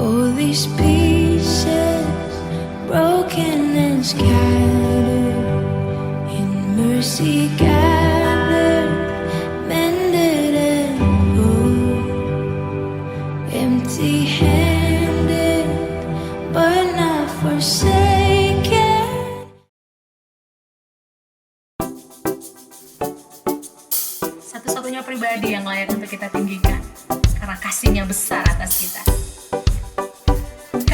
All these pieces broken and scattered, in mercy gathered, mended and whole, empty-handed but not forsaken. Satu-satunya pribadi yang layak untuk kita tinggikan karena kasihnya besar atas kita.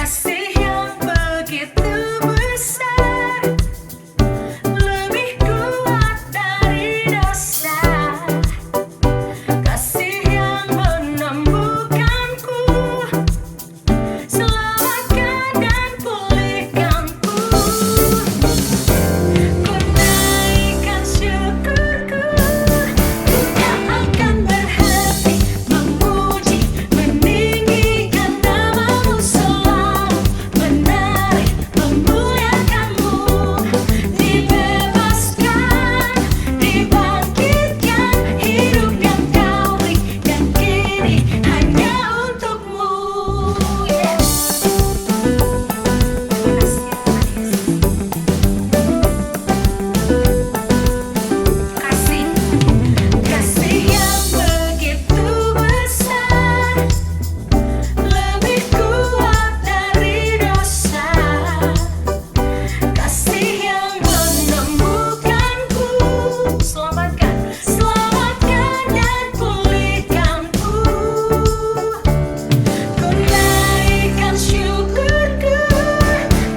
Kasih yang begitu besar, lebih kuat dari dosa. Kasih yang menemukanku, selamatkan dan pulihkanku. Ku naikkan syukurku, ku tak akan berhenti memuji, meninggikan namamu selalu, menari, memuliakanmu. Dibebaskan, dibangkitkan, hidup yang kau beri, dan kini hanya untukmu. Kasih, kasih yang begitu besar, lebih kuat dari dosa. Kasih yang menemukanku, selamatkan, selamatkan dan pulihkanku. Ku naikkan syukurku,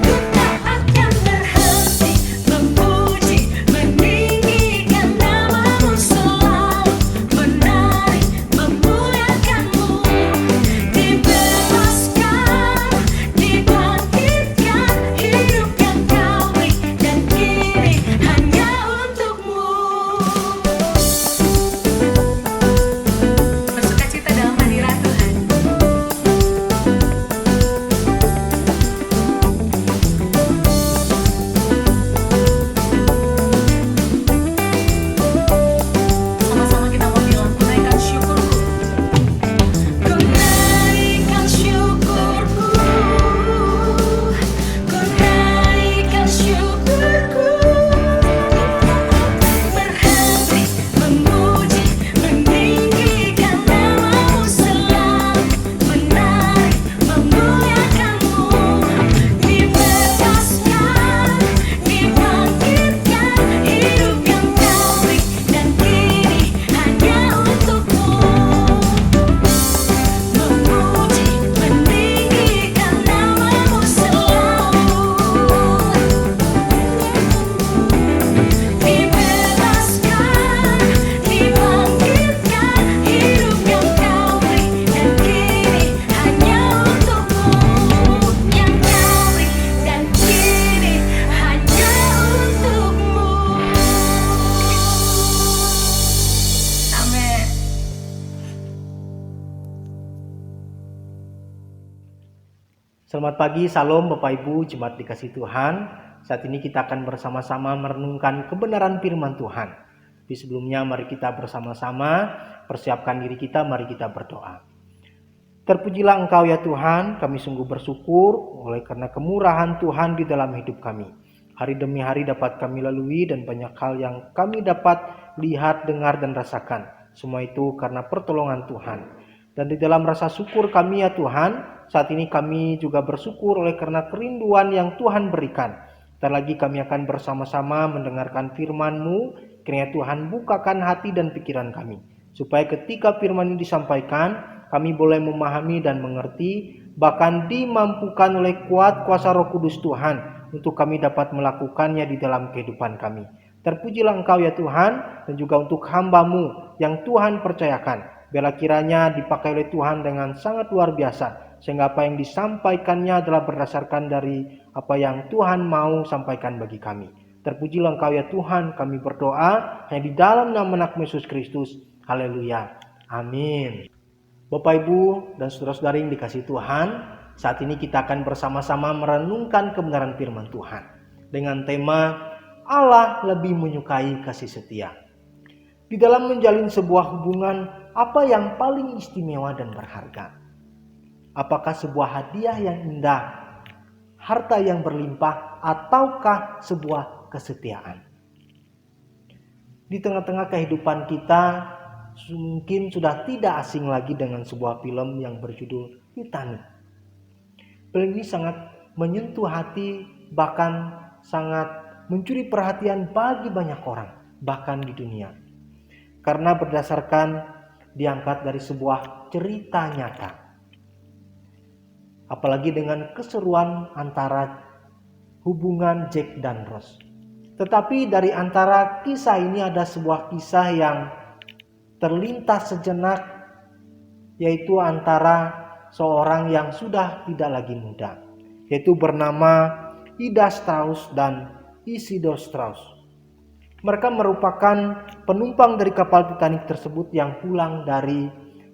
ku tak akan berhenti memuji, meninggikan namamu selalu, menari, memuliakanmu. Dibebaskan, dibangkitkan, hidup yang kau beri, dan kini hanya untukmu. Bersukacita dalam hadirat Tuhan. Sama-sama kita mau bilang, ku naikkan syukurku, ku naikkan syukurku, ku naikkan syukurku. Berhenti memuji, meninggikan namamu selalu, menari, memuliakanmu. Dibebaskan, dibangkitkan, hidup yang kau beri, dan kini hanya untukmu. Memuji, meninggikan namamu selalu. Dibebaskan, dibangkitkan, hidup yang kau beri, dan kini hanya untukmu. Yang kau beri, dan kini hanya untukmu. Amin. Selamat pagi, salam Bapak Ibu, jemaat dikasih Tuhan. Saat ini kita akan bersama-sama merenungkan kebenaran firman Tuhan. Tapi sebelumnya mari kita bersama-sama persiapkan diri kita, mari kita berdoa. Terpujilah Engkau ya Tuhan, kami sungguh bersyukur oleh karena kemurahan Tuhan di dalam hidup kami. Hari demi hari dapat kami lalui dan banyak hal yang kami dapat lihat, dengar dan rasakan. Semua itu karena pertolongan Tuhan. Dan di dalam rasa syukur kami ya Tuhan, saat ini kami juga bersyukur oleh karena kerinduan yang Tuhan berikan. Ntar lagi kami akan bersama-sama mendengarkan firman-Mu. Kiranya Tuhan bukakan hati dan pikiran kami, supaya ketika firman ini disampaikan, kami boleh memahami dan mengerti, bahkan dimampukan oleh kuat kuasa Roh Kudus Tuhan, untuk kami dapat melakukannya di dalam kehidupan kami. Terpujilah Engkau ya Tuhan, dan juga untuk hamba-Mu yang Tuhan percayakan. Biarlah kiranya dipakai oleh Tuhan dengan sangat luar biasa, sehingga apa yang disampaikannya adalah berdasarkan dari apa yang Tuhan mau sampaikan bagi kami. Terpujilah Engkau ya Tuhan, kami berdoa hanya di dalam nama anak Yesus Kristus. Haleluya. Amin. Bapak Ibu dan saudara-saudari yang dikasih Tuhan, saat ini kita akan bersama-sama merenungkan kebenaran firman Tuhan dengan tema Allah lebih menyukai kasih setia. Di dalam menjalin sebuah hubungan, apa yang paling istimewa dan berharga? Apakah sebuah hadiah yang indah, harta yang berlimpah, ataukah sebuah kesetiaan? Di tengah-tengah kehidupan kita, mungkin sudah tidak asing lagi dengan sebuah film yang berjudul Titanic. Film ini sangat menyentuh hati, bahkan sangat mencuri perhatian bagi banyak orang, bahkan di dunia. Karena berdasarkan diangkat dari sebuah cerita nyata. Apalagi dengan keseruan antara hubungan Jack dan Rose. Tetapi dari antara kisah ini ada sebuah kisah yang terlintas sejenak, yaitu antara seorang yang sudah tidak lagi muda, yaitu bernama Ida Strauss dan Isidor Strauss. Mereka merupakan penumpang dari kapal Titanic tersebut yang pulang dari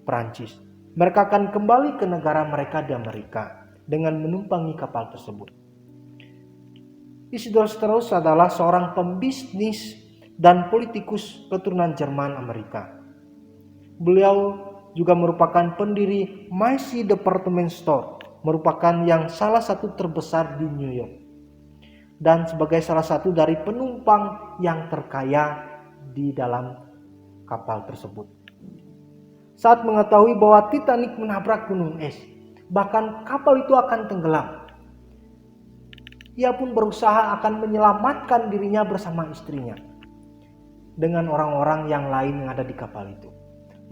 Perancis. Mereka akan kembali ke negara mereka di Amerika dengan menumpangi kapal tersebut. Isidor Strauss adalah seorang pembisnis dan politikus keturunan Jerman Amerika. Beliau juga merupakan pendiri Macy's Department Store, merupakan yang salah satu terbesar di New York, dan sebagai salah satu dari penumpang yang terkaya di dalam kapal tersebut. Saat mengetahui bahwa Titanic menabrak gunung es, bahkan kapal itu akan tenggelam, ia pun berusaha akan menyelamatkan dirinya bersama istrinya dengan orang-orang yang lain yang ada di kapal itu.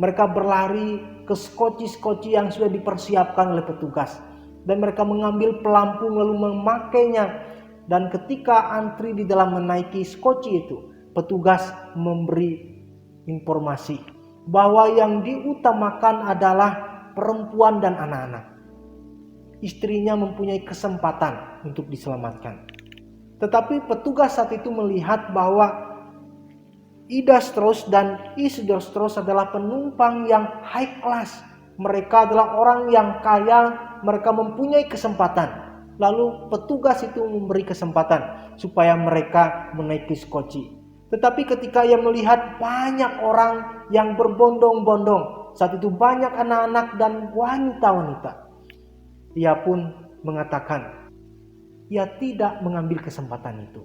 Mereka berlari ke skoci-skoci yang sudah dipersiapkan oleh petugas, dan mereka mengambil pelampung lalu memakainya. Dan ketika antri di dalam menaiki skoci itu, petugas memberi informasi bahwa yang diutamakan adalah perempuan dan anak-anak. Istrinya mempunyai kesempatan untuk diselamatkan. Tetapi petugas saat itu melihat bahwa Ida Strauss dan Isidor Strauss adalah penumpang yang high class. Mereka adalah orang yang kaya, mereka mempunyai kesempatan. Lalu petugas itu memberi kesempatan supaya mereka menaiki skoci. Tetapi ketika ia melihat banyak orang yang berbondong-bondong, saat itu banyak anak-anak dan wanita-wanita, ia pun mengatakan ia tidak mengambil kesempatan itu.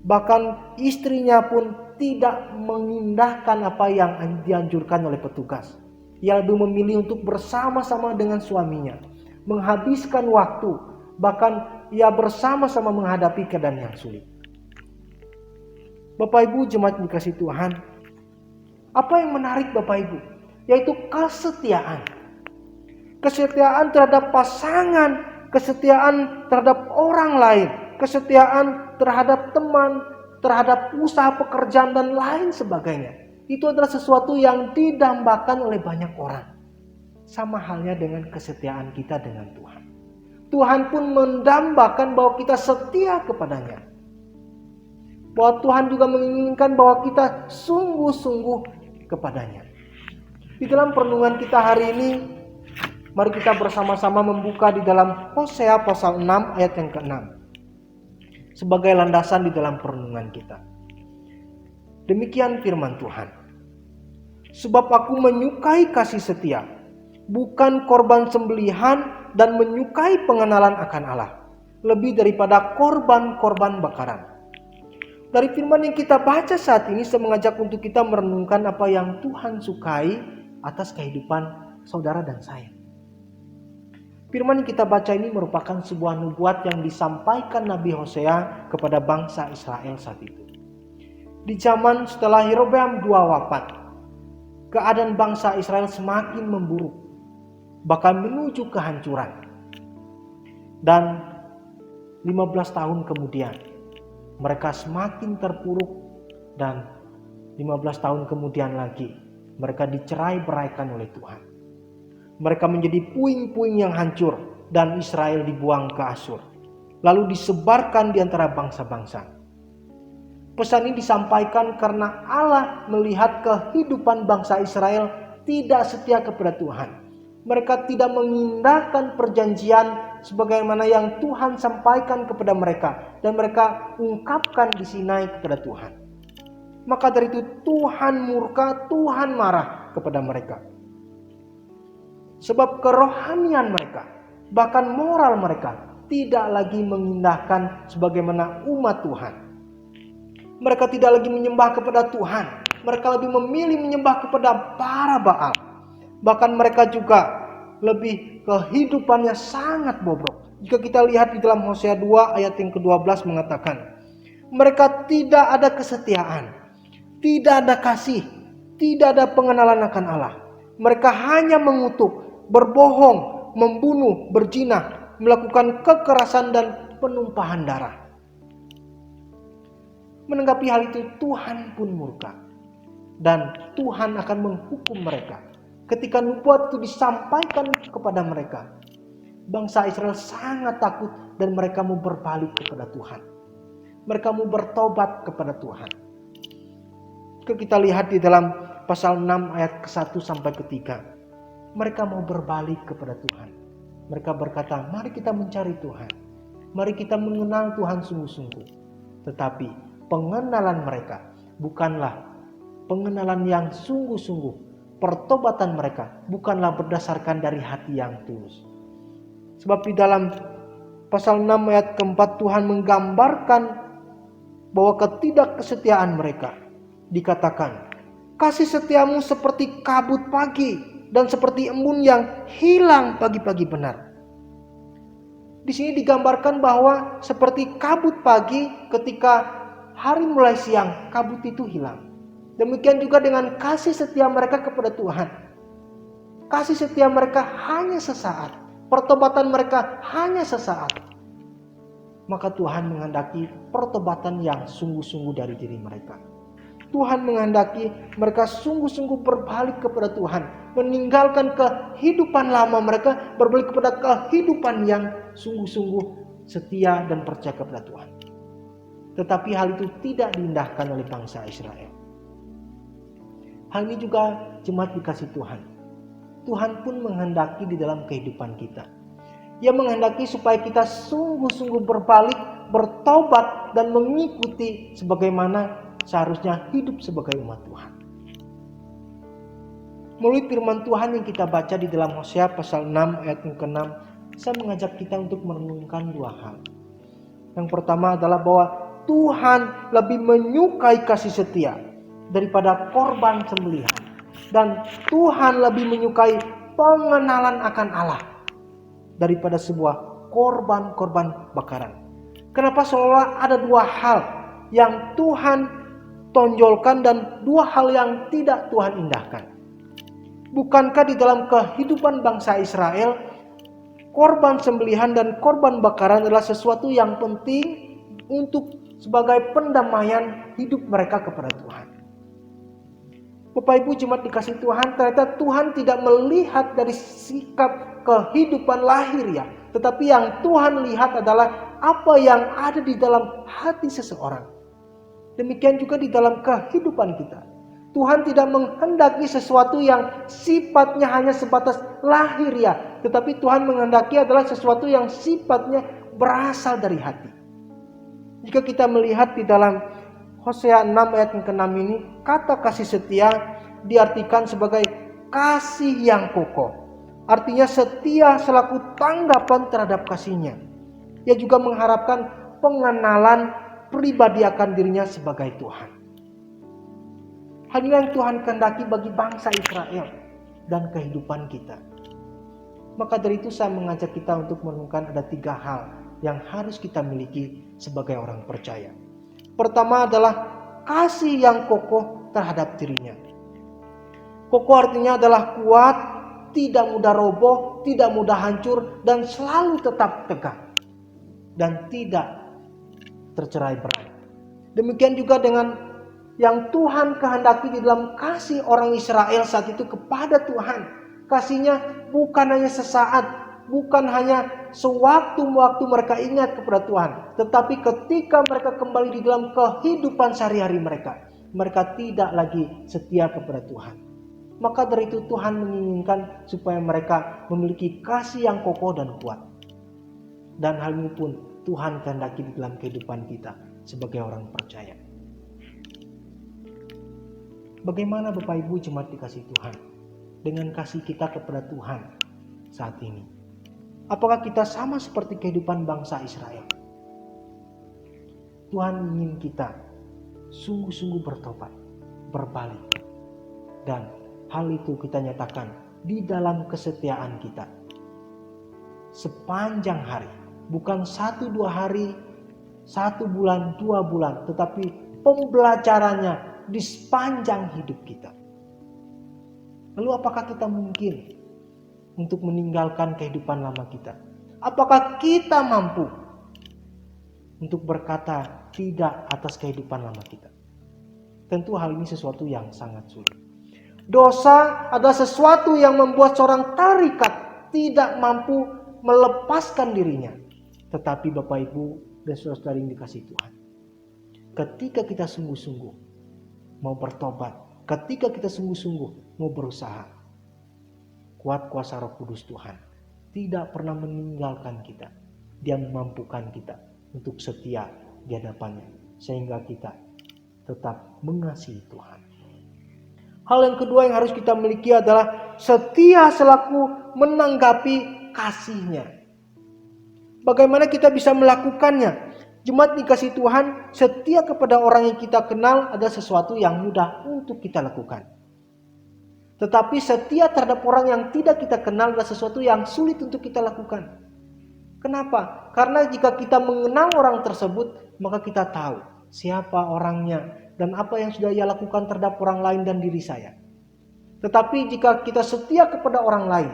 Bahkan istrinya pun tidak mengindahkan apa yang dianjurkan oleh petugas. Ia lebih memilih untuk bersama-sama dengan suaminya, menghabiskan waktu, bahkan ia bersama-sama menghadapi keadaan yang sulit. Bapak Ibu jemaat dikasihi Tuhan, apa yang menarik Bapak Ibu? Yaitu kesetiaan. Kesetiaan terhadap pasangan, kesetiaan terhadap orang lain, kesetiaan terhadap teman, terhadap usaha pekerjaan dan lain sebagainya. Itu adalah sesuatu yang didambakan oleh banyak orang. Sama halnya dengan kesetiaan kita dengan Tuhan. Tuhan pun mendambakan bahwa kita setia kepadanya. Bahwa Tuhan juga menginginkan bahwa kita sungguh-sungguh kepadanya. Di dalam perenungan kita hari ini, mari kita bersama-sama membuka di dalam Hosea pasal 6 ayat yang ke-6. Sebagai landasan di dalam perenungan kita. Demikian firman Tuhan. Sebab aku menyukai kasih setia, bukan korban sembelihan, dan menyukai pengenalan akan Allah, lebih daripada korban-korban bakaran. Dari firman yang kita baca saat ini, saya mengajak untuk kita merenungkan apa yang Tuhan sukai atas kehidupan saudara dan saya. Firman yang kita baca ini merupakan sebuah nubuat yang disampaikan Nabi Hosea kepada bangsa Israel saat itu. Di zaman setelah Yerobeam II wafat, keadaan bangsa Israel semakin memburuk, bahkan menuju kehancuran. Dan 15 tahun kemudian, mereka semakin terpuruk, dan 15 tahun kemudian lagi, mereka dicerai-beraikan oleh Tuhan. Mereka menjadi puing-puing yang hancur, dan Israel dibuang ke Asyur, lalu disebarkan di antara bangsa-bangsa. Pesan ini disampaikan karena Allah melihat kehidupan bangsa Israel tidak setia kepada Tuhan. Mereka tidak mengindahkan perjanjian sebagaimana yang Tuhan sampaikan kepada mereka, dan mereka ungkapkan di Sinai kepada Tuhan. Maka dari itu Tuhan murka, Tuhan marah kepada mereka. Sebab kerohanian mereka, bahkan moral mereka, tidak lagi mengindahkan sebagaimana umat Tuhan. Mereka tidak lagi menyembah kepada Tuhan. Mereka lebih memilih menyembah kepada para Baal. Bahkan mereka juga lebih kehidupannya sangat bobrok. Jika kita lihat di dalam Hosea 2 ayat yang ke-12 mengatakan, mereka tidak ada kesetiaan, tidak ada kasih, tidak ada pengenalan akan Allah. Mereka hanya mengutuk, berbohong, membunuh, berzina, melakukan kekerasan dan penumpahan darah. Menanggapi hal itu, Tuhan pun murka. Dan Tuhan akan menghukum mereka. Ketika nubuat itu disampaikan kepada mereka, bangsa Israel sangat takut dan mereka mau berbalik kepada Tuhan. Mereka mau bertobat kepada Tuhan. Jika kita lihat di dalam pasal 6 ayat ke-1 sampai ke-3, mereka mau berbalik kepada Tuhan. Mereka berkata, mari kita mencari Tuhan. Mari kita mengenal Tuhan sungguh-sungguh. Tetapi pengenalan mereka bukanlah pengenalan yang sungguh-sungguh. Pertobatan mereka bukanlah berdasarkan dari hati yang tulus. Sebab di dalam pasal 6 ayat ke-4 Tuhan menggambarkan bahwa ketidakkesetiaan mereka. Dikatakan, kasih setiamu seperti kabut pagi dan seperti embun yang hilang pagi-pagi benar. Di sini digambarkan bahwa seperti kabut pagi ketika hari mulai siang, kabut itu hilang. Demikian juga dengan kasih setia mereka kepada Tuhan. Kasih setia mereka hanya sesaat. Pertobatan mereka hanya sesaat. Maka Tuhan menghendaki pertobatan yang sungguh-sungguh dari diri mereka. Tuhan menghendaki mereka sungguh-sungguh berbalik kepada Tuhan. Meninggalkan kehidupan lama mereka, berbalik kepada kehidupan yang sungguh-sungguh setia dan percaya kepada Tuhan. Tetapi hal itu tidak diindahkan oleh bangsa Israel. Hal ini juga jemaat dikasih Tuhan. Tuhan pun menghendaki di dalam kehidupan kita. Ia menghendaki supaya kita sungguh-sungguh berbalik, bertobat dan mengikuti sebagaimana seharusnya hidup sebagai umat Tuhan. Melalui firman Tuhan yang kita baca di dalam Hosea pasal 6 ayat yang ke-6, saya mengajak kita untuk merenungkan dua hal. Yang pertama adalah bahwa Tuhan lebih menyukai kasih setia daripada korban sembelihan. Dan Tuhan lebih menyukai pengenalan akan Allah daripada sebuah korban-korban bakaran. Kenapa seolah ada dua hal yang Tuhan tonjolkan dan dua hal yang tidak Tuhan indahkan? Bukankah di dalam kehidupan bangsa Israel, korban sembelihan dan korban bakaran adalah sesuatu yang penting untuk sebagai pendamaian hidup mereka kepada Tuhan? Bapak Ibu jemaat dikasih Tuhan, ternyata Tuhan tidak melihat dari sikap kehidupan lahiriah, tetapi yang Tuhan lihat adalah apa yang ada di dalam hati seseorang. Demikian juga di dalam kehidupan kita. Tuhan tidak menghendaki sesuatu yang sifatnya hanya sebatas lahiriah, tetapi Tuhan menghendaki adalah sesuatu yang sifatnya berasal dari hati. Jika kita melihat di dalam Hosea 6 ayat yang ke-6 ini, kata kasih setia diartikan sebagai kasih yang kokoh. Artinya setia selaku tanggapan terhadap kasihnya. Ia juga mengharapkan pengenalan pribadi akan dirinya sebagai Tuhan. Hal ini yang Tuhan kehendaki bagi bangsa Israel dan kehidupan kita. Maka dari itu saya mengajak kita untuk merenungkan ada 3 hal yang harus kita miliki sebagai orang percaya. Pertama adalah kasih yang kokoh terhadap dirinya. Kokoh artinya adalah kuat, tidak mudah roboh, tidak mudah hancur, dan selalu tetap tegak. Dan tidak tercerai berai. Demikian juga dengan yang Tuhan kehendaki di dalam kasih orang Israel saat itu kepada Tuhan. Kasihnya bukan hanya sesaat, bukan hanya sewaktu-waktu mereka ingat kepada Tuhan, tetapi ketika mereka kembali di dalam kehidupan sehari-hari mereka, mereka tidak lagi setia kepada Tuhan. Maka dari itu Tuhan menginginkan supaya mereka memiliki kasih yang kokoh dan kuat. Dan hal ini pun Tuhan kehendaki di dalam kehidupan kita sebagai orang percaya. Bagaimana Bapak Ibu jemaat dikasih Tuhan? Dengan kasih kita kepada Tuhan, saat ini? Apakah kita sama seperti kehidupan bangsa Israel? Tuhan ingin kita sungguh-sungguh bertobat, berbalik. Dan hal itu kita nyatakan di dalam kesetiaan kita. Sepanjang hari, bukan 1-2 hari, 1 bulan, 2 bulan, tetapi pembelajarannya di sepanjang hidup kita. Lalu apakah kita mungkin untuk meninggalkan kehidupan lama kita? Apakah kita mampu untuk berkata tidak atas kehidupan lama kita? Tentu hal ini sesuatu yang sangat sulit. Dosa adalah sesuatu yang membuat seorang tarikat tidak mampu melepaskan dirinya. Tetapi Bapak Ibu dan saudara-saudari yang dikasihi Tuhan, ketika kita sungguh-sungguh mau bertobat, ketika kita sungguh-sungguh mau berusaha, kuat kuasa Roh Kudus Tuhan tidak pernah meninggalkan kita. Dia memampukan kita untuk setia di hadapannya, sehingga kita tetap mengasihi Tuhan. Hal yang kedua yang harus kita miliki adalah setia selaku menanggapi kasih-Nya. Bagaimana kita bisa melakukannya? Jemaat dikasihi Tuhan, setia kepada orang yang kita kenal adalah sesuatu yang mudah untuk kita lakukan. Tetapi setia terhadap orang yang tidak kita kenal adalah sesuatu yang sulit untuk kita lakukan. Kenapa? Karena jika kita mengenal orang tersebut, maka kita tahu siapa orangnya dan apa yang sudah ia lakukan terhadap orang lain dan diri saya. Tetapi jika kita setia kepada orang lain,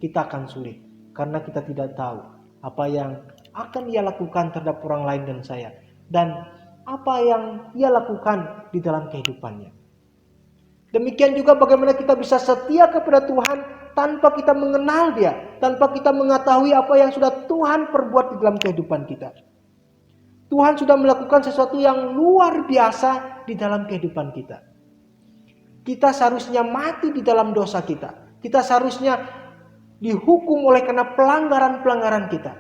kita akan sulit. Karena kita tidak tahu apa yang akan ia lakukan terhadap orang lain dan saya. Dan apa yang ia lakukan di dalam kehidupannya. Demikian juga bagaimana kita bisa setia kepada Tuhan tanpa kita mengenal Dia. Tanpa kita mengetahui apa yang sudah Tuhan perbuat di dalam kehidupan kita. Tuhan sudah melakukan sesuatu yang luar biasa di dalam kehidupan kita. Kita seharusnya mati di dalam dosa kita. Kita seharusnya dihukum oleh karena pelanggaran-pelanggaran kita.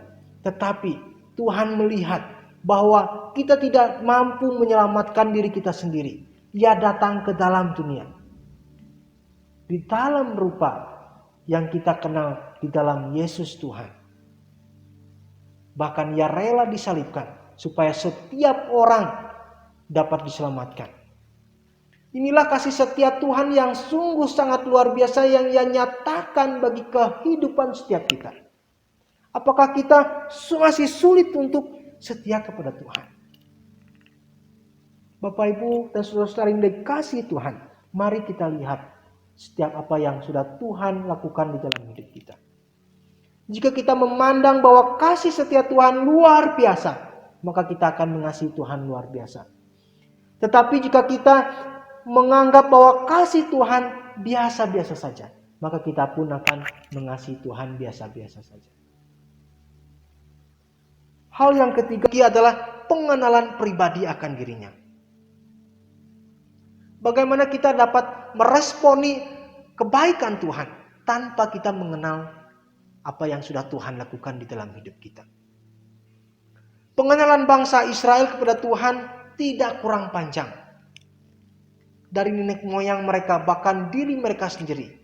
Tetapi Tuhan melihat bahwa kita tidak mampu menyelamatkan diri kita sendiri. Ia datang ke dalam dunia. Di dalam rupa yang kita kenal di dalam Yesus Tuhan. Bahkan ia rela disalibkan supaya setiap orang dapat diselamatkan. Inilah kasih setia Tuhan yang sungguh sangat luar biasa yang ia nyatakan bagi kehidupan setiap kita. Apakah kita masih sulit untuk setia kepada Tuhan? Bapak Ibu dan saudara-saudara yang dikasihi Tuhan, mari kita lihat setiap apa yang sudah Tuhan lakukan di dalam hidup kita. Jika kita memandang bahwa kasih setia Tuhan luar biasa, maka kita akan mengasihi Tuhan luar biasa. Tetapi jika kita menganggap bahwa kasih Tuhan biasa-biasa saja, maka kita pun akan mengasihi Tuhan biasa-biasa saja. Hal yang ketiga adalah pengenalan pribadi akan dirinya. Bagaimana kita dapat meresponi kebaikan Tuhan tanpa kita mengenal apa yang sudah Tuhan lakukan di dalam hidup kita. Pengenalan bangsa Israel kepada Tuhan tidak kurang panjang. Dari nenek moyang mereka, bahkan diri mereka sendiri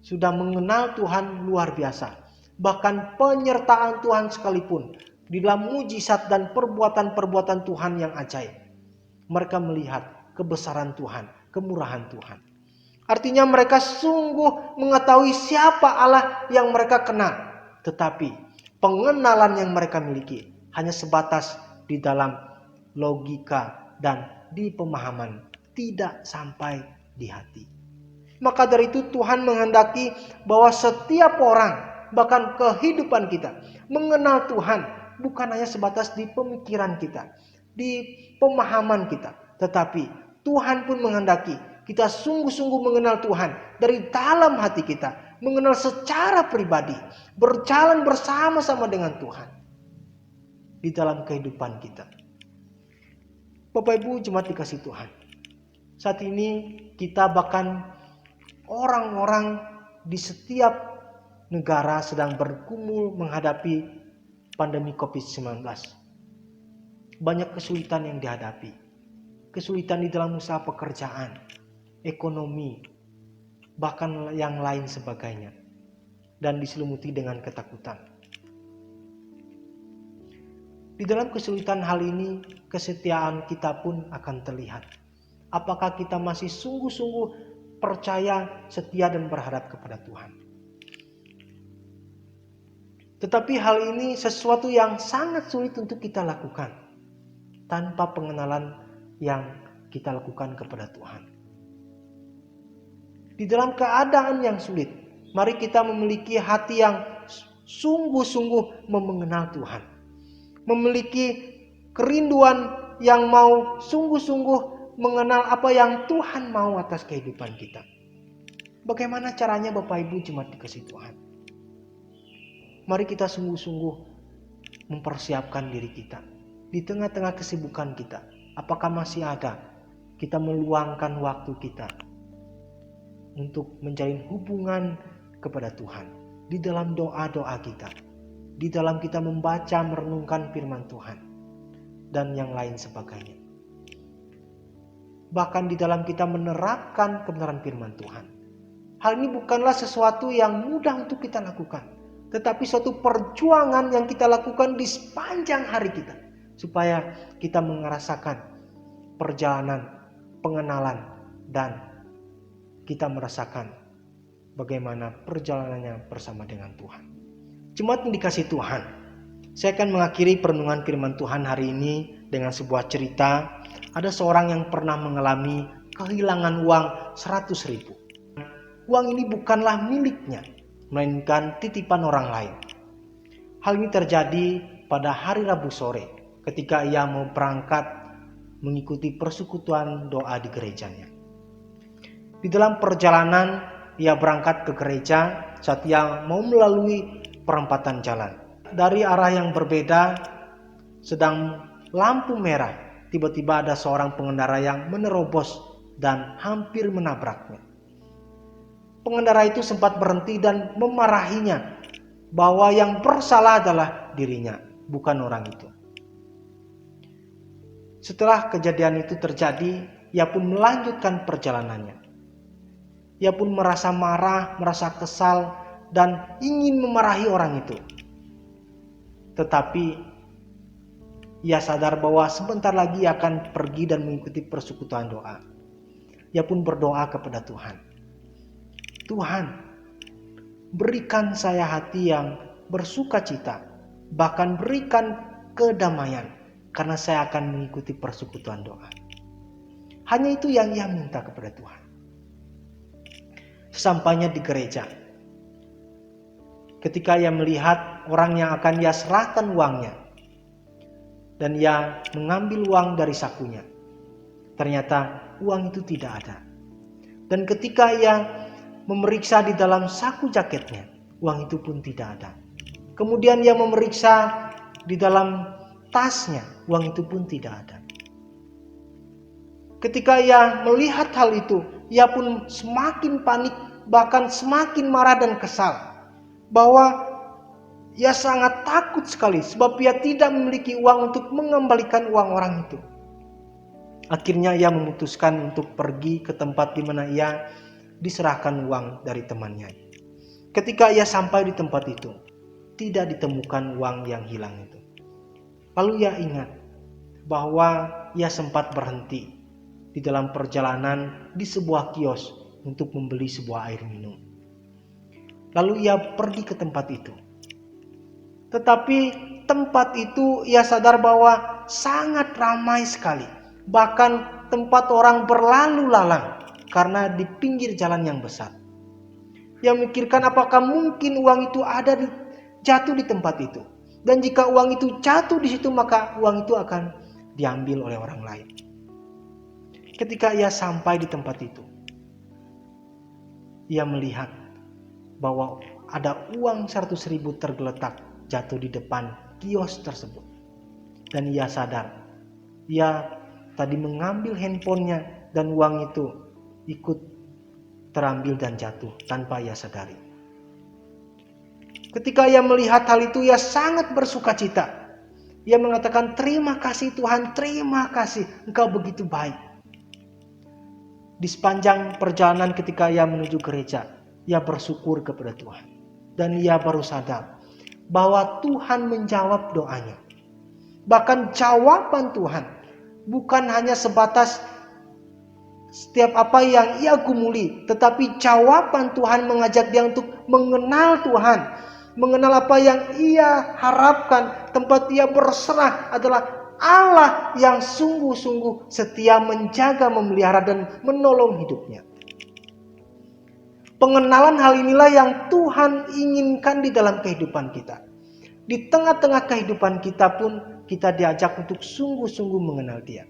sudah mengenal Tuhan luar biasa. Bahkan penyertaan Tuhan sekalipun di dalam mujizat dan perbuatan-perbuatan Tuhan yang ajaib. Mereka melihat kebesaran Tuhan, kemurahan Tuhan. Artinya mereka sungguh mengetahui siapa Allah yang mereka kenal. Tetapi pengenalan yang mereka miliki hanya sebatas di dalam logika dan di pemahaman, tidak sampai di hati. Maka dari itu Tuhan menghendaki bahwa setiap orang, bahkan kehidupan kita, mengenal Tuhan bukan hanya sebatas di pemikiran kita, di pemahaman kita. Tetapi Tuhan pun menghendaki kita sungguh-sungguh mengenal Tuhan dari dalam hati kita, mengenal secara pribadi, berjalan bersama-sama dengan Tuhan di dalam kehidupan kita. Bapak Ibu jemaat dikasihi Tuhan, saat ini kita bahkan orang-orang di setiap negara sedang bergumul menghadapi pandemi COVID-19. Banyak kesulitan yang dihadapi. Kesulitan di dalam usaha pekerjaan, ekonomi, bahkan yang lain sebagainya. dan diselimuti dengan ketakutan. Di dalam kesulitan hal ini, kesetiaan kita pun akan terlihat. Apakah kita masih sungguh-sungguh percaya, setia dan berharap kepada Tuhan. Tetapi hal ini sesuatu yang sangat sulit untuk kita lakukan tanpa pengenalan yang kita lakukan kepada Tuhan. Di dalam keadaan yang sulit, mari kita memiliki hati yang sungguh-sungguh mengenal Tuhan. Memiliki kerinduan yang mau sungguh-sungguh mengenal apa yang Tuhan mau atas kehidupan kita. Bagaimana caranya Bapak Ibu jemaat dikasih Tuhan? Mari kita sungguh-sungguh mempersiapkan diri kita. Di tengah-tengah kesibukan kita, apakah masih ada kita meluangkan waktu kita untuk menjalin hubungan kepada Tuhan di dalam doa-doa kita, di dalam kita membaca merenungkan firman Tuhan dan yang lain sebagainya. Bahkan di dalam kita menerapkan kebenaran firman Tuhan. Hal ini bukanlah sesuatu yang mudah untuk kita lakukan, tetapi suatu perjuangan yang kita lakukan di sepanjang hari kita, supaya kita merasakan perjalanan, pengenalan, dan kita merasakan bagaimana perjalanannya bersama dengan Tuhan. Jemaat yang dikasih Tuhan, saya akan mengakhiri perenungan firman Tuhan hari ini dengan sebuah cerita. Ada seorang yang pernah mengalami kehilangan uang 100.000. Uang ini bukanlah miliknya, melainkan titipan orang lain. Hal ini terjadi pada hari Rabu sore ketika ia mau berangkat mengikuti persekutuan doa di gerejanya. Di dalam perjalanan ia berangkat ke gereja saat ia mau melalui perempatan jalan. Dari arah yang berbeda, sedang lampu merah, tiba-tiba ada seorang pengendara yang menerobos dan hampir menabraknya. Pengendara itu sempat berhenti dan memarahinya bahwa yang bersalah adalah dirinya, bukan orang itu. Setelah kejadian itu terjadi, ia pun melanjutkan perjalanannya. Ia pun merasa marah, merasa kesal, dan ingin memarahi orang itu. Tetapi ia sadar bahwa sebentar lagi akan pergi dan mengikuti persekutuan doa. Ia pun berdoa kepada Tuhan. Tuhan, berikan saya hati yang bersuka cita, bahkan berikan kedamaian, karena saya akan mengikuti persekutuan doa. Hanya itu yang ia minta kepada Tuhan. Sesampainya di gereja, ketika ia melihat orang yang akan ia serahkan uangnya, dan ia mengambil uang dari sakunya, ternyata uang itu tidak ada. Dan ketika ia memeriksa di dalam saku jaketnya, uang itu pun tidak ada. Kemudian ia memeriksa di dalam tasnya, uang itu pun tidak ada. Ketika ia melihat hal itu, ia pun semakin panik, bahkan semakin marah dan kesal, bahwa ia sangat takut sekali sebab ia tidak memiliki uang untuk mengembalikan uang orang itu. Akhirnya ia memutuskan untuk pergi ke tempat di mana ia diserahkan uang dari temannya. Ketika ia sampai di tempat itu, tidak ditemukan uang yang hilang itu. Lalu ia ingat bahwa ia sempat berhenti di dalam perjalanan di sebuah kios untuk membeli sebuah air minum. Lalu ia pergi ke tempat itu. Tetapi tempat itu ia sadar bahwa sangat ramai sekali. Bahkan tempat orang berlalu lalang karena di pinggir jalan yang besar. Ia memikirkan apakah mungkin uang itu jatuh di tempat itu. Dan jika uang itu jatuh di situ, maka uang itu akan diambil oleh orang lain. Ketika ia sampai di tempat itu, ia melihat bahwa ada uang 100.000 tergeletak jatuh di depan kios tersebut. Dan ia sadar, ia tadi mengambil handphonenya dan uang itu ikut terambil dan jatuh tanpa ia sadari. Ketika ia melihat hal itu, ia sangat bersuka cita. Ia mengatakan, terima kasih Tuhan, terima kasih, Engkau begitu baik. Di sepanjang perjalanan ketika ia menuju gereja, ia bersyukur kepada Tuhan. dan ia baru sadar bahwa Tuhan menjawab doanya. Bahkan jawaban Tuhan bukan hanya sebatas setiap apa yang ia gumuli, tetapi jawaban Tuhan mengajak dia untuk mengenal Tuhan, mengenal apa yang ia harapkan. Tempat ia berserah adalah Allah yang sungguh-sungguh setia menjaga, memelihara, dan menolong hidupnya. Pengenalan hal inilah yang Tuhan inginkan di dalam kehidupan kita. Di tengah-tengah kehidupan kita pun kita diajak untuk sungguh-sungguh mengenal Dia.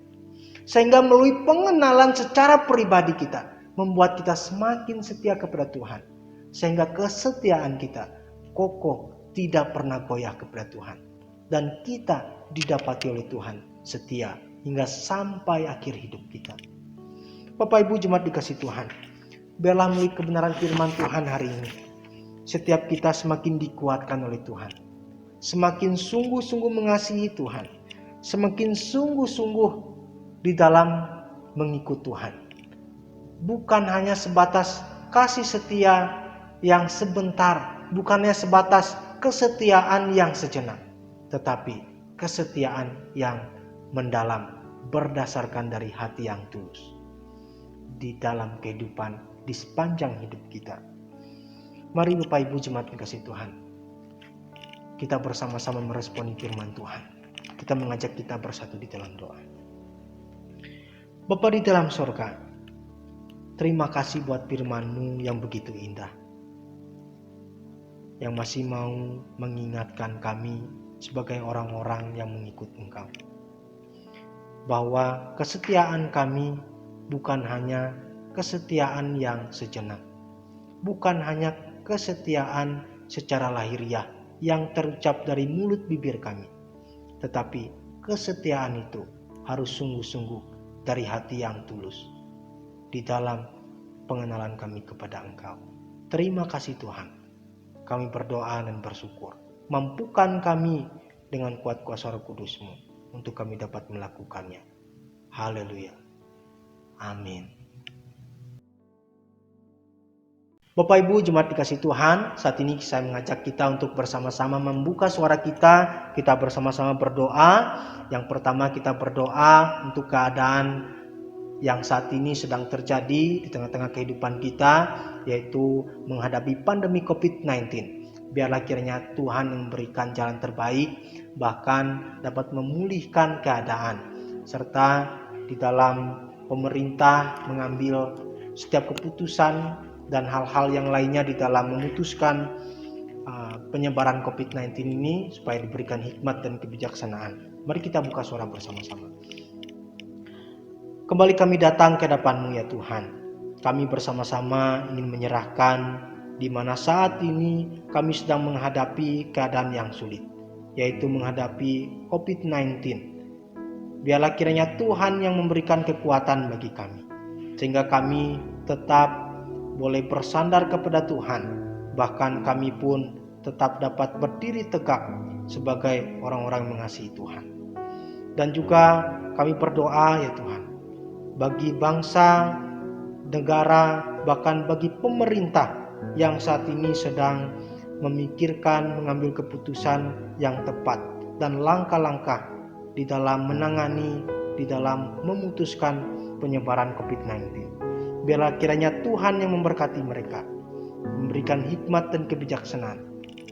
Sehingga melalui pengenalan secara pribadi kita membuat kita semakin setia kepada Tuhan. Sehingga kesetiaan kita kokoh, tidak pernah goyah kepada Tuhan. Dan kita didapati oleh Tuhan setia hingga sampai akhir hidup kita. Bapak Ibu jemaat dikasih Tuhan, biarlah melalui kebenaran firman Tuhan hari ini, setiap kita semakin dikuatkan oleh Tuhan, semakin sungguh-sungguh mengasihi Tuhan, semakin sungguh-sungguh di dalam mengikut Tuhan. Bukan hanya sebatas kasih setia yang sebentar, bukannya sebatas kesetiaan yang sejenak, tetapi kesetiaan yang mendalam berdasarkan dari hati yang tulus di dalam kehidupan di sepanjang hidup kita. Mari Bapak Ibu jemaat dikasih Tuhan, kita bersama-sama meresponi firman Tuhan. Kita mengajak kita bersatu di dalam doa. Bapa di dalam sorga, terima kasih buat firman-Mu yang begitu indah, yang masih mau mengingatkan kami sebagai orang-orang yang mengikut Engkau, bahwa kesetiaan kami bukan hanya kesetiaan yang sejenak, bukan hanya kesetiaan secara lahiriah yang terucap dari mulut bibir kami, tetapi kesetiaan itu harus sungguh-sungguh dari hati yang tulus di dalam pengenalan kami kepada Engkau. Terima kasih Tuhan, kami berdoa dan bersyukur. Mampukan kami dengan kuat kuasa Roh Kudus-Mu untuk kami dapat melakukannya. Haleluya. Amin. Bapak Ibu jemaat dikasih Tuhan, saat ini saya mengajak kita untuk bersama-sama membuka suara kita. Kita bersama-sama berdoa. Yang pertama kita berdoa untuk keadaan yang saat ini sedang terjadi di tengah-tengah kehidupan kita, yaitu menghadapi pandemi COVID-19. Biarlah kiranya Tuhan memberikan jalan terbaik, bahkan dapat memulihkan keadaan, serta di dalam pemerintah mengambil setiap keputusan dan hal-hal yang lainnya di dalam memutuskan penyebaran COVID-19 ini, supaya diberikan hikmat dan kebijaksanaan. Mari kita buka suara bersama-sama. Kembali kami datang ke hadapan-Mu ya Tuhan. Kami bersama-sama ingin menyerahkan di mana saat ini kami sedang menghadapi keadaan yang sulit, yaitu menghadapi COVID-19. Biarlah kiranya Tuhan yang memberikan kekuatan bagi kami, sehingga kami tetap boleh bersandar kepada Tuhan, bahkan kami pun tetap dapat berdiri tegak sebagai orang-orang mengasihi Tuhan. Dan juga kami berdoa ya Tuhan, bagi bangsa, negara, bahkan bagi pemerintah yang saat ini sedang memikirkan mengambil keputusan yang tepat dan langkah-langkah di dalam menangani, di dalam memutuskan penyebaran COVID-19. Biarlah kiranya Tuhan yang memberkati mereka, memberikan hikmat dan kebijaksanaan,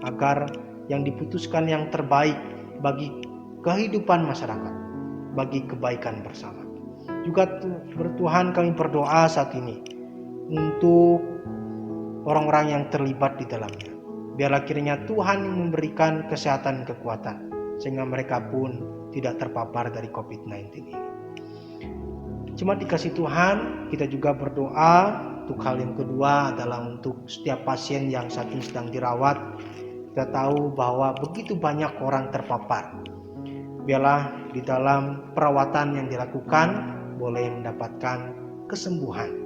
agar yang diputuskan yang terbaik bagi kehidupan masyarakat, bagi kebaikan bersama. Juga Tuhan kami berdoa saat ini untuk orang-orang yang terlibat di dalamnya. Biarlah kiranya Tuhan yang memberikan kesehatan dan kekuatan, sehingga mereka pun tidak terpapar dari COVID-19 ini. Cuma dikasih Tuhan, kita juga berdoa untuk hal yang kedua adalah untuk setiap pasien yang saat ini sedang dirawat. Kita tahu bahwa begitu banyak orang terpapar. Biarlah di dalam perawatan yang dilakukan boleh mendapatkan kesembuhan.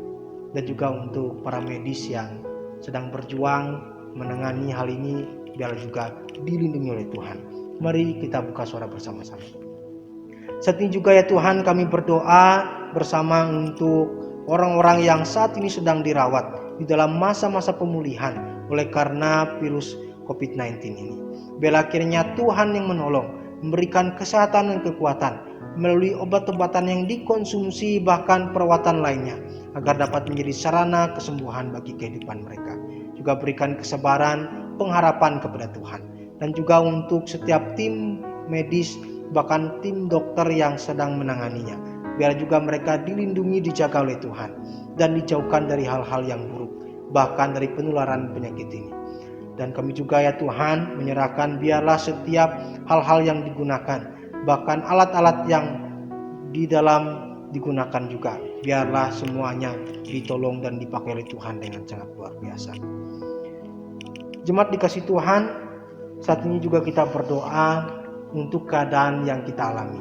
Dan juga untuk para medis yang sedang berjuang menangani hal ini, biarlah juga dilindungi oleh Tuhan. Mari kita buka suara bersama-sama. Saat ini juga ya Tuhan, kami berdoa bersama untuk orang-orang yang saat ini sedang dirawat di dalam masa-masa pemulihan. oleh karena virus COVID-19 ini. Biarlah kiranya Tuhan yang menolong, memberikan kesehatan dan kekuatan melalui obat-obatan yang dikonsumsi bahkan perawatan lainnya, agar dapat menjadi sarana kesembuhan bagi kehidupan mereka. Juga berikan kesabaran, pengharapan kepada Tuhan. Dan juga untuk setiap tim medis, bahkan tim dokter yang sedang menanganinya. Biar juga mereka dilindungi, dijaga oleh Tuhan, dan dijauhkan dari hal-hal yang buruk, bahkan dari penularan penyakit ini. Dan kami juga ya Tuhan menyerahkan biarlah setiap hal-hal yang digunakan, bahkan alat-alat yang di dalam digunakan juga, biarlah semuanya ditolong dan dipakai oleh Tuhan dengan sangat luar biasa. Jemaat dikasih Tuhan, saat ini juga kita berdoa untuk keadaan yang kita alami,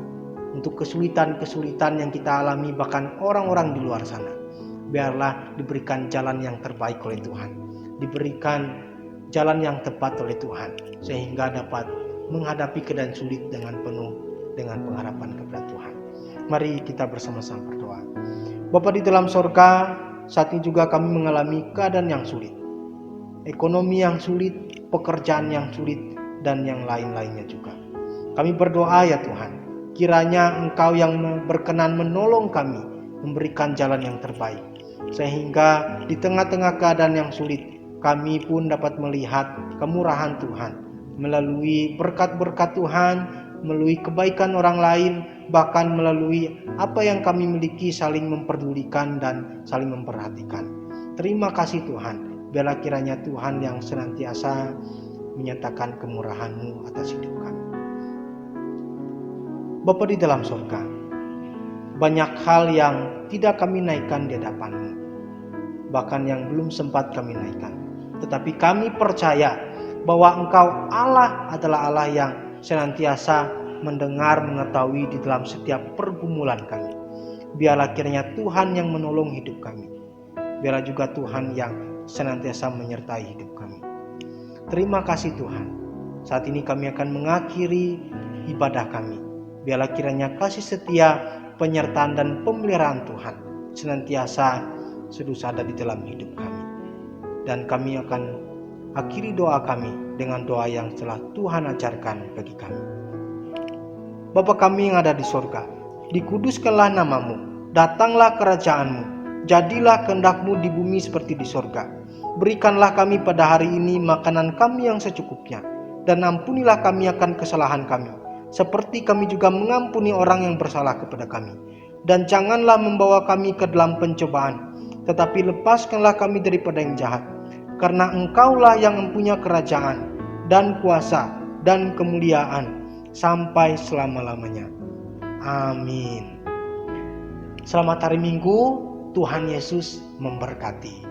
untuk kesulitan-kesulitan yang kita alami, bahkan orang-orang di luar sana. Biarlah diberikan jalan yang terbaik oleh Tuhan, diberikan jalan yang tepat oleh Tuhan, sehingga dapat menghadapi keadaan sulit dengan penuh dengan pengharapan kepada Tuhan. Mari kita bersama-sama berdoa. Bapa di dalam sorga, saat ini juga kami mengalami keadaan yang sulit, ekonomi yang sulit, pekerjaan yang sulit, dan yang lain-lainnya juga. Kami berdoa ya Tuhan, kiranya Engkau yang berkenan menolong kami, memberikan jalan yang terbaik, sehingga di tengah-tengah keadaan yang sulit, kami pun dapat melihat kemurahan Tuhan, melalui berkat-berkat Tuhan, melalui kebaikan orang lain, bahkan melalui apa yang kami miliki, saling memperdulikan dan saling memperhatikan. Terima kasih Tuhan, biarlah kiranya Tuhan yang senantiasa menyatakan kemurahan-Mu atas hidup kami. Bapa di dalam surga, banyak hal yang tidak kami naikkan di hadapan-Mu, bahkan yang belum sempat kami naikkan. Tetapi kami percaya bahwa Engkau Allah adalah Allah yang senantiasa mendengar, mengetahui di dalam setiap pergumulan kami. Biarlah kiranya Tuhan yang menolong hidup kami. Biarlah juga Tuhan yang senantiasa menyertai hidup kami. Terima kasih Tuhan. Saat ini kami akan mengakhiri ibadah kami. Biarlah kiranya kasih setia, penyertaan dan pemeliharaan Tuhan senantiasa terus ada di dalam hidup kami. Dan kami akan akhiri doa kami dengan doa yang telah Tuhan ajarkan bagi kami. Bapa kami yang ada di sorga, dikuduskanlah namamu, datanglah kerajaan-Mu, jadilah kehendak-Mu di bumi seperti di sorga. Berikanlah kami pada hari ini makanan kami yang secukupnya, dan ampunilah kami akan kesalahan kami, seperti kami juga mengampuni orang yang bersalah kepada kami. Dan janganlah membawa kami ke dalam pencobaan, tetapi lepaskanlah kami daripada yang jahat. Karena Engkaulah yang mempunyai kerajaan dan kuasa dan kemuliaan sampai selama-lamanya. Amin. Selamat hari Minggu, Tuhan Yesus memberkati.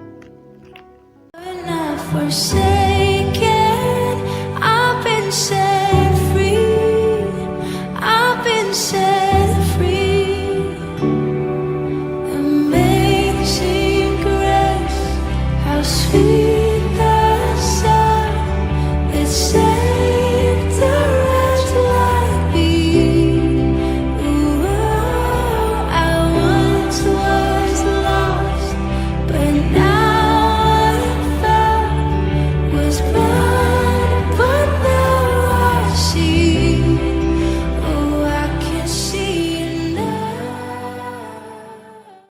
But not forsaken, I've been set free, I've been set free. Amazing grace, how sweet the sound that set